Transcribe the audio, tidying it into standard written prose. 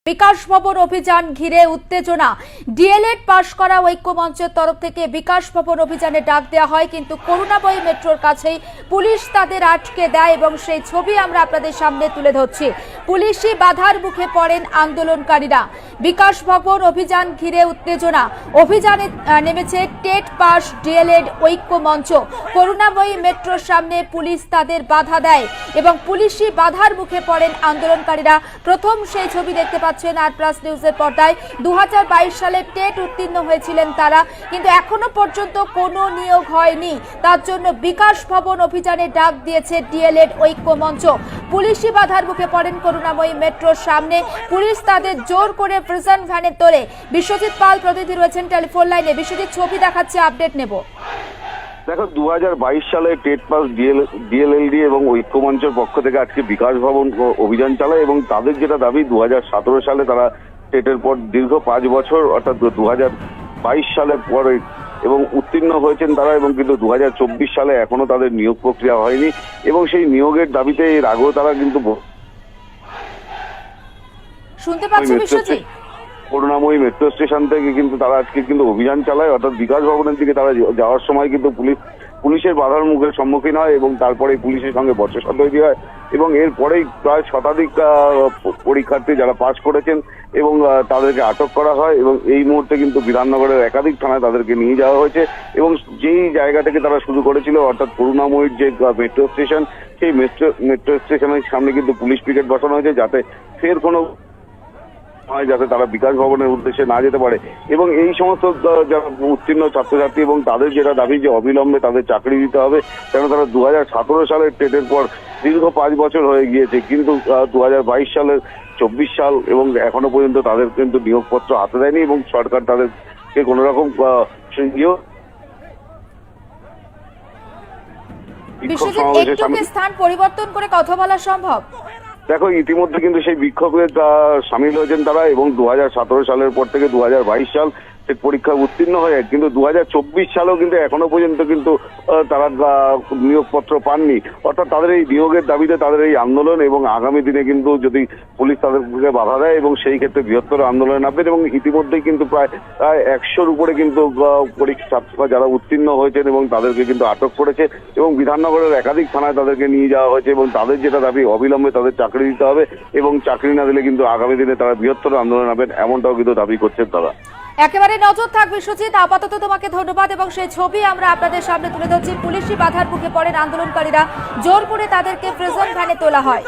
বিকাশ ভবন অভিযান ঘিরে উত্তেজনা। ডিএলএড পাশ করা ঐক্যমঞ্চের তরফ থেকে বিকাশ ভবন অভিযানে ডাক দেওয়া হয়, কিন্তু করুণাময়ী মেট্রোর কাছেই পুলিশ তাদের আটকে দেয় এবং সেই ছবি আমরা আপনাদের সামনে তুলে ধরছি। পুলিশি বাধার মুখে পড়েন আন্দোলনকারীরা। বিকাশ ভবন অভিযান ঘিরে উত্তেজনা। অভিযানে নেমেছে টেট পাস ডিএলএড ঐক্যমঞ্চ। করুণাময়ী মেট্রোর সামনে পুলিশ তাদের বাধা দেয় এবং পুলিশি বাধার মুখে পড়েন আন্দোলনকারীরা। প্রথম সেই ছবি দেখতে পাচ্ছেন আর প্লাস নিউজের পর্দায়। 2022 সালে টেট উত্তীর্ণ হয়েছিলেন তারা, কিন্তু এখনো পর্যন্ত কোনো নিয়োগ হয়নি। তার জন্য বিকাশ ভবন অভিযানে ডাক দিয়েছে ডিএলএড ঐক্যমঞ্চ। পুলিশি বাধার মুখে পড়েন করুণাময়ী মেট্রোর সামনে। পুলিশ তাদের জোর করে প্রিজন ভ্যানে তোলে। বিশ্বজিৎ পাল প্রতিনিধি রয়েছেন টেলিফোন লাইনে। বিশ্বজিৎ, ছবি দেখাচ্ছে, আপডেট নেব। দেখো, 2022 সালে টেট পাস ডিএলএলডি এবং ঐক্যমঞ্চের পক্ষ থেকে আজকে বিকাশ ভবন অভিযান চালায় এবং তাদের যেটা দাবি 2017 সালে তারা টেটের পর দীর্ঘ 5 বছর অর্থাৎ 2022 সালের পরে এবং উত্তীর্ণ হয়েছেন তারা, এবং কিন্তু 2024 সালে এখনো তাদের নিয়োগ প্রক্রিয়া হয়নি এবং সেই নিয়োগের দাবিতে এর আগেও তারা কিন্তু শুনতে পাচ্ছি বিশ্বজিৎ। করুণাময়ী মেট্রো স্টেশন থেকে কিন্তু তারা আজকে কিন্তু অভিযান চালায়, অর্থাৎ বিকাশ ভবনের দিকে তারা যাওয়ার সময় কিন্তু পুলিশের বাধার মুখের সম্মুখীন হয় এবং তারপরে পুলিশের সঙ্গে বচসা তৈরি হয় এবং এরপরেই প্রায় শতাধিক পরীক্ষার্থী যারা পাস করেছেন এবং তাদেরকে আটক করা হয় এবং এই মুহূর্তে কিন্তু বিধাননগরের একাধিক থানায় তাদেরকে নিয়ে যাওয়া হয়েছে এবং যেই জায়গা থেকে তারা শুরু করেছিল অর্থাৎ করুণাময়ীর যে মেট্রো স্টেশন, সেই মেট্রো স্টেশনের সামনে কিন্তু পুলিশ পিকেট বসানো হয়েছে যাতে ফের কোনো যাতে তারা বিকাশ ভবনের উদ্দেশ্যে না যেতে পারে। এবং এই সমস্ত যারা উত্তীর্ণ ছাত্রছাত্রী এবং তাদের যেটা দাবি যে অবিলম্বে তাদের চাকরি দিতে হবে, কেন তারা 2017 সালের টেটের পর দীর্ঘ 5 বছর হয়ে গিয়েছে, কিন্তু 2022 সালের 24 সাল এবং এখনো পর্যন্ত তাদের কিন্তু নিয়োগপত্র হাতে দেয়নি এবং সরকার তাদেরকে কোনো রকম স্থান পরিবর্তন করে কথা বলা সম্ভব? দেখো, ইতিমধ্যে কিন্তু সেই বিক্ষোভে সামিল হয়েছেন তারা এবং 2017 সালের পর থেকে 2022 সাল পরীক্ষায় উত্তীর্ণ হয়ে কিন্তু 2024 সালেও কিন্তু এখনো পর্যন্ত কিন্তু তারা নিয়োগপত্র পাননি। অর্থাৎ তাদের এই নিয়োগের দাবিতে তাদের এই আন্দোলন এবং আগামী দিনে কিন্তু যদি পুলিশ তাদেরকে বাধা দেয় এবং সেই ক্ষেত্রে বৃহত্তর আন্দোলনে নামবেন এবং ইতিমধ্যেই কিন্তু প্রায় 100-র উপরে কিন্তু ছাত্ররা যারা উত্তীর্ণ হয়েছেন এবং তাদেরকে কিন্তু আটক করেছে এবং বিধাননগরের একাধিক থানায় তাদেরকে নিয়ে যাওয়া হয়েছে এবং তাদের যেটা দাবি অবিলম্বে তাদের চাকরি দিতে হবে এবং চাকরি না দিলে কিন্তু আগামী দিনে তারা বৃহত্তর আন্দোলনে নামবেন, এমনটাও কিন্তু দাবি করছেন তারা। একেবারে নজর থাকবে সুজিত। আপাতত তোমাকে ধন্যবাদ এবং সেই ছবি আমরা আপনাদের সামনে তুলে ধরছি। পুলিশি বাধার মুখে পড়েন আন্দোলনকারীরা, জোর করে তাদেরকে প্রিজন ভ্যানে তোলা হয়।